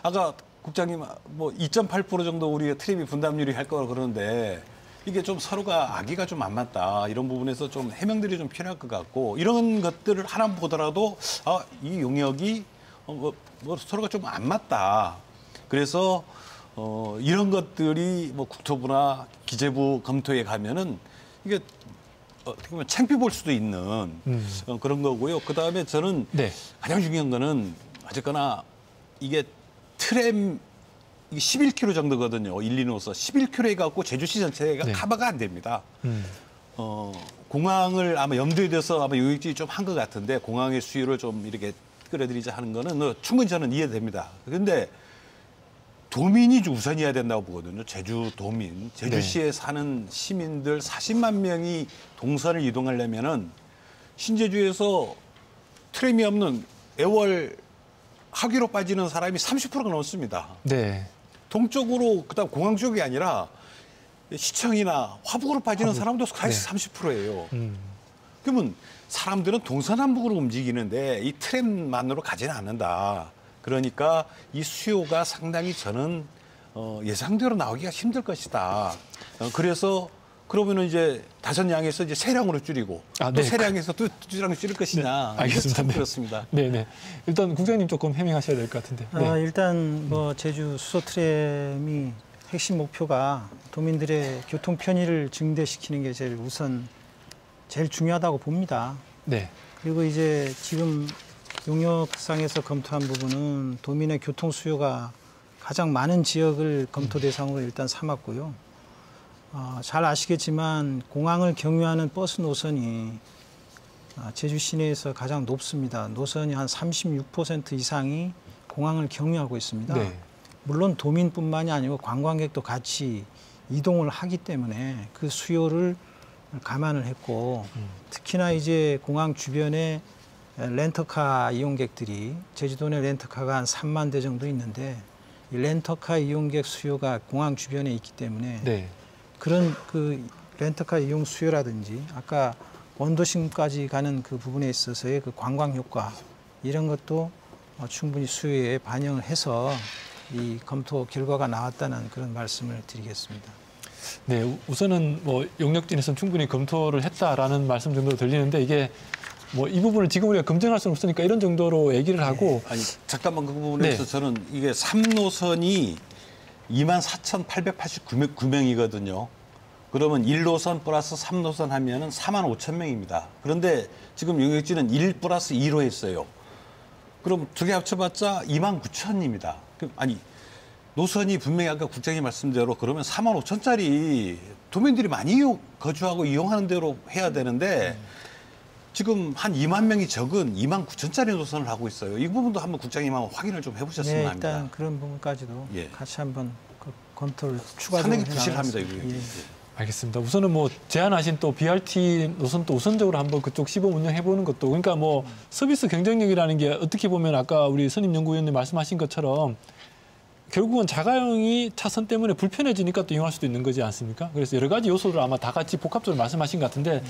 아까 국장님 뭐 2.8% 정도 우리 트램이 분담률이 할 거라고 그러는데 이게 좀 서로가 아기가 좀 안 맞다. 이런 부분에서 좀 해명들이 좀 필요할 것 같고 이런 것들을 하나 보더라도 이 용역이 뭐 서로가 좀 안 맞다. 그래서 이런 것들이 뭐 국토부나 기재부 검토에 가면은 이게 어떻게 보면 창피 볼 수도 있는 그런 거고요. 그다음에 저는 네. 가장 중요한 거는 어쨌거나 이게 트램 11km 정도거든요. 1, 2노선 11km 해갖고 제주시 전체가 네. 커버가 안 됩니다. 공항을 아마 염두에 둬서 아마 요역지 좀 한 것 같은데 공항의 수요를 좀 이렇게 끌어들이자 하는 거는 충분히 저는 이해됩니다. 그런데 도민이 우선이어야 된다고 보거든요. 제주 도민, 제주시에 사는 시민들 40만 명이 동선을 이동하려면은 신제주에서 트램이 없는 애월 하기로 빠지는 사람이 30%가 넘습니다. 네. 동쪽으로 그다음 공항 쪽이 아니라 시청이나 화북으로 빠지는 사람도 사실 30%예요. 그러면 사람들은 동서남북으로 움직이는데 이 트램만으로 가지는 않는다. 그러니까 이 수요가 상당히 저는 예상대로 나오기가 힘들 것이다. 그래서 그러면은 이제 다선양에서 이제 세량으로 줄이고 또 네. 세량에서 또 주량을 줄일 것이냐. 네. 알겠습니다. 참 네. 그렇습니다. 네. 일단 국장님 조금 해명하셔야 될 것 같은데. 네. 일단 뭐 제주 수소 트램이 핵심 목표가 도민들의 교통 편의를 증대시키는 게 제일 중요하다고 봅니다. 네. 그리고 이제 지금 용역상에서 검토한 부분은 도민의 교통 수요가 가장 많은 지역을 검토 대상으로 일단 삼았고요. 잘 아시겠지만 공항을 경유하는 버스 노선이 제주 시내에서 가장 높습니다. 노선이 한 36% 이상이 공항을 경유하고 있습니다. 네. 물론 도민뿐만이 아니고 관광객도 같이 이동을 하기 때문에 그 수요를 감안을 했고 특히나 이제 공항 주변에 렌터카 이용객들이 제주도 내 렌터카가 한 3만 대 정도 있는데 이 렌터카 이용객 수요가 공항 주변에 있기 때문에 네. 그런 그 렌터카 이용 수요라든지 아까 원도심까지 가는 그 부분에 있어서의 그 관광 효과 이런 것도 충분히 수요에 반영을 해서 이 검토 결과가 나왔다는 그런 말씀을 드리겠습니다. 네, 우선은 뭐 용역진에서는 충분히 검토를 했다라는 말씀 정도 들리는데 이게 뭐 이 부분을 지금 우리가 검증할 수는 없으니까 이런 정도로 얘기를 하고 아니 잠깐만 그 부분에서 네. 저는 이게 3노선이 24,889명이거든요. 그러면 1노선 플러스 3노선 하면은 45,000명입니다. 그런데 지금 용역진은 1 플러스 2로 했어요. 그럼 두 개 합쳐봤자 29,000입니다. 아니 노선이 분명히 아까 국장님 말씀대로 그러면 45,000짜리 도민들이 많이 거주하고 이용하는 대로 해야 되는데 지금 한 2만 명이 적은 29,000짜리 노선을 하고 있어요. 이 부분도 한번 국장님 한번 확인을 좀 해보셨으면 네, 합니다. 일단 그런 부분까지도 예. 같이 한번 그 검토를 추가적으로 상당히 부실합니다. 해나가겠습니다. 이거. 예. 알겠습니다. 우선은 뭐 제안하신 또 BRT 노선도 우선적으로 한번 그쪽 시범 운영해보는 것도 그러니까 뭐 서비스 경쟁력이라는 게 어떻게 보면 아까 우리 선임 연구위원님 말씀하신 것처럼 결국은 자가용이 차선 때문에 불편해지니까 또 이용할 수도 있는 거지 않습니까? 그래서 여러 가지 요소를 아마 다 같이 복합적으로 말씀하신 것 같은데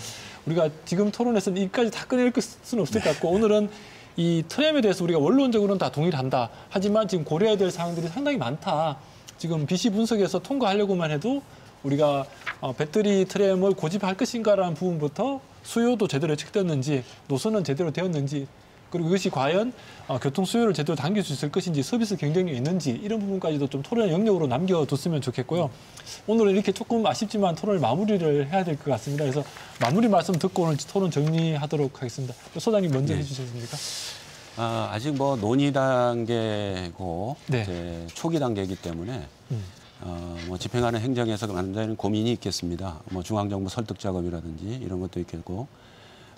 우리가 지금 토론에서는 이까지 다 꺼낼 수는 없을 것 같고 오늘은 이 트램에 대해서 우리가 원론적으로는 다 동의를 한다. 하지만 지금 고려해야 될 사항들이 상당히 많다. 지금 BC 분석에서 통과하려고만 해도 우리가 배터리 트램을 고집할 것인가라는 부분부터 수요도 제대로 예측되었는지 노선은 제대로 되었는지 그리고 이것이 과연 교통 수요를 제대로 당길 수 있을 것인지 서비스 경쟁력이 있는지 이런 부분까지도 좀 토론의 영역으로 남겨뒀으면 좋겠고요. 오늘은 이렇게 조금 아쉽지만 토론을 마무리를 해야 될 것 같습니다. 그래서 마무리 말씀 듣고 오늘 토론 정리하도록 하겠습니다. 소장님 먼저 해주셨습니까? 아직 뭐 논의 단계고 네. 이제 초기 단계이기 때문에 뭐 집행하는 행정에서 만드는 고민이 있겠습니다. 뭐 중앙정부 설득 작업이라든지 이런 것도 있겠고,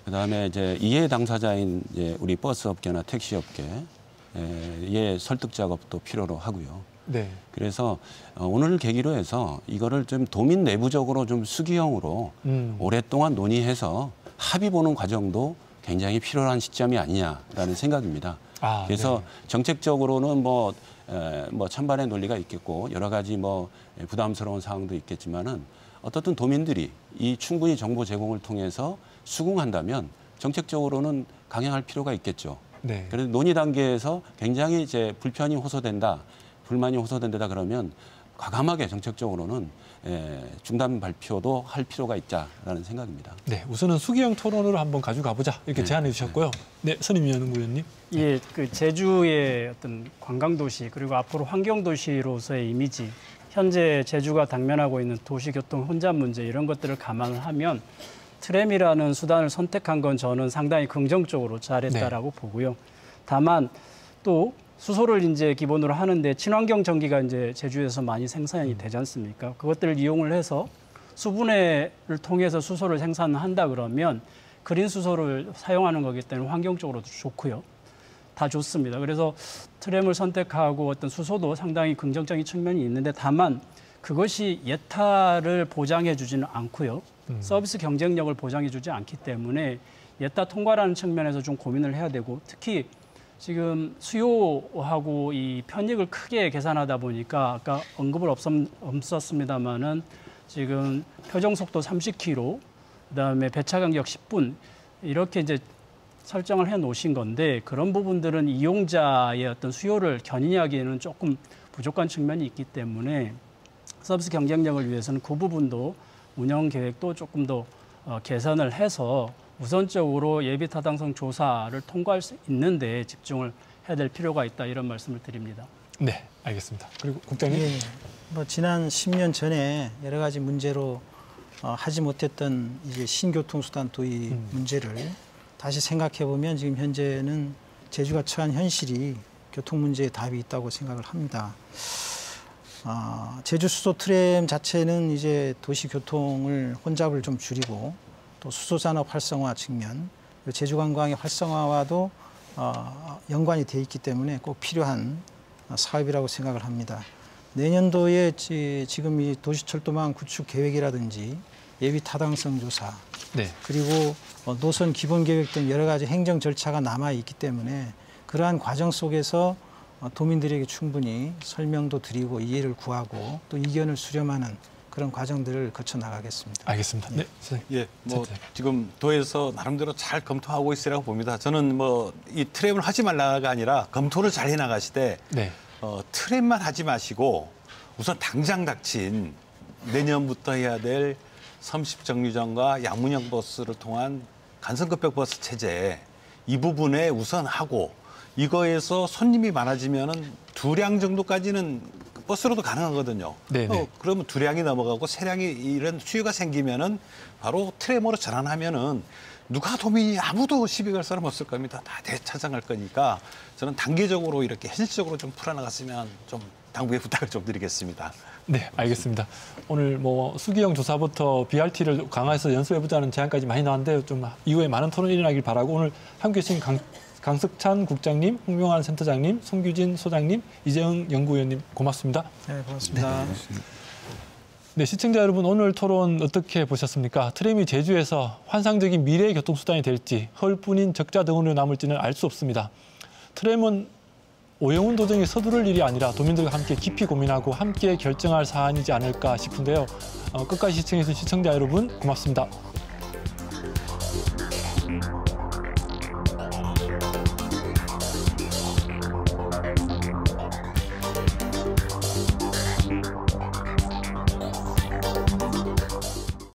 그다음에 이제 이해 당사자인 이제 우리 버스 업계나 택시 업계의 설득 작업도 필요로 하고요. 네. 그래서 오늘 계기로 해서 이거를 좀 도민 내부적으로 좀 수기형으로 오랫동안 논의해서 합의 보는 과정도 굉장히 필요한 시점이 아니냐라는 생각입니다. 그래서 네. 정책적으로는 뭐 뭐 찬반의 논리가 있겠고 여러 가지 뭐 부담스러운 사항도 있겠지만은 어떻든 도민들이 이 충분히 정보 제공을 통해서 수긍한다면 정책적으로는 강행할 필요가 있겠죠. 네. 그래서 논의 단계에서 굉장히 이제 불편이 호소된다, 불만이 호소된다 그러면 과감하게 정책적으로는 중단 발표도 할 필요가 있다라는 생각입니다. 네, 우선은 수기형 토론으로 한번 가져가 보자 이렇게 제안해 주셨고요. 네, 선임위원 연구위원님. 예, 그 제주의 어떤 관광도시 그리고 앞으로 환경도시로서의 이미지, 현재 제주가 당면하고 있는 도시교통 혼잡 문제 이런 것들을 감안을 하면 트램이라는 수단을 선택한 건 저는 상당히 긍정적으로 잘했다라고 보고요. 다만 또 수소를 이제 기본으로 하는데 친환경 전기가 이제 제주에서 많이 생산이 되지 않습니까? 그것들을 이용을 해서 수분해를 통해서 수소를 생산한다 그러면 그린 수소를 사용하는 거기 때문에 환경적으로도 좋고요. 다 좋습니다. 그래서 트램을 선택하고 어떤 수소도 상당히 긍정적인 측면이 있는데 다만 그것이 예타를 보장해 주지는 않고요. 서비스 경쟁력을 보장해 주지 않기 때문에 예타 통과라는 측면에서 좀 고민을 해야 되고 특히 지금 수요하고 이 편익을 크게 계산하다 보니까 아까 언급을 없었습니다만은 지금 표정 속도 30km, 그다음에 배차 간격 10분 이렇게 이제 설정을 해 놓으신 건데 그런 부분들은 이용자의 어떤 수요를 견인하기에는 조금 부족한 측면이 있기 때문에 서비스 경쟁력을 위해서는 그 부분도 운영 계획도 조금 더 개선을 해서 우선적으로 예비 타당성 조사를 통과할 수 있는데 집중을 해야 될 필요가 있다 이런 말씀을 드립니다. 네, 알겠습니다. 그리고 국장님. 예, 뭐 지난 10년 전에 여러 가지 문제로 하지 못했던 이제 신교통수단 도입 문제를 다시 생각해 보면 지금 현재는 제주가 처한 현실이 교통 문제에 답이 있다고 생각을 합니다. 제주 수소 트램 자체는 이제 도시 교통을 혼잡을 좀 줄이고 또 수소 산업 활성화 측면, 제주 관광의 활성화와도 연관이 돼 있기 때문에 꼭 필요한 사업이라고 생각을 합니다. 내년도에 지금 이 도시철도망 구축 계획이라든지 예비 타당성 조사, 네. 그리고 노선 기본 계획 등 여러 가지 행정 절차가 남아 있기 때문에 그러한 과정 속에서 도민들에게 충분히 설명도 드리고 이해를 구하고 또 이견을 수렴하는 그런 과정들을 거쳐 나가겠습니다. 알겠습니다. 네, 선생님. 예, 뭐 지금 도에서 나름대로 잘 검토하고 있으라고 봅니다. 저는 뭐 이 트램을 하지 말라가 아니라 검토를 잘 해나가시되 네. 트램만 하지 마시고 우선 당장 닥친 내년부터 해야 될 섬십 정류장과 양문형 버스를 통한 간선급백 버스 체제 이 부분에 우선 하고 이거에서 손님이 많아지면은 2량 정도까지는 버스로도 가능하거든요. 네네. 그러면 2량이 넘어가고 3량이 이런 수요가 생기면은 바로 트램으로 전환하면은 누가 도민이 아무도 시비 갈 사람 없을 겁니다. 다 대차장할 거니까 저는 단계적으로 이렇게 현실적으로 좀 풀어나갔으면 좀 당부의 부탁을 좀 드리겠습니다. 네, 알겠습니다. 오늘 뭐 수기형 조사부터 BRT를 강화해서 연습해보자는 제안까지 많이 나왔는데 좀 이후에 많은 토론이 일어나길 바라고 오늘 함께해 주신 강석찬 국장님, 홍명환 센터장님, 송규진 소장님, 이재영 연구위원님 고맙습니다. 네, 고맙습니다. 네, 시청자 여러분 오늘 토론 어떻게 보셨습니까? 트램이 제주에서 환상적인 미래의 교통수단이 될지 헐뿐인 적자 덩어리로 남을지는 알 수 없습니다. 트램은 오영훈 도정이 서두를 일이 아니라 도민들과 함께 깊이 고민하고 함께 결정할 사안이지 않을까 싶은데요. 끝까지 시청해주신 시청자 여러분 고맙습니다.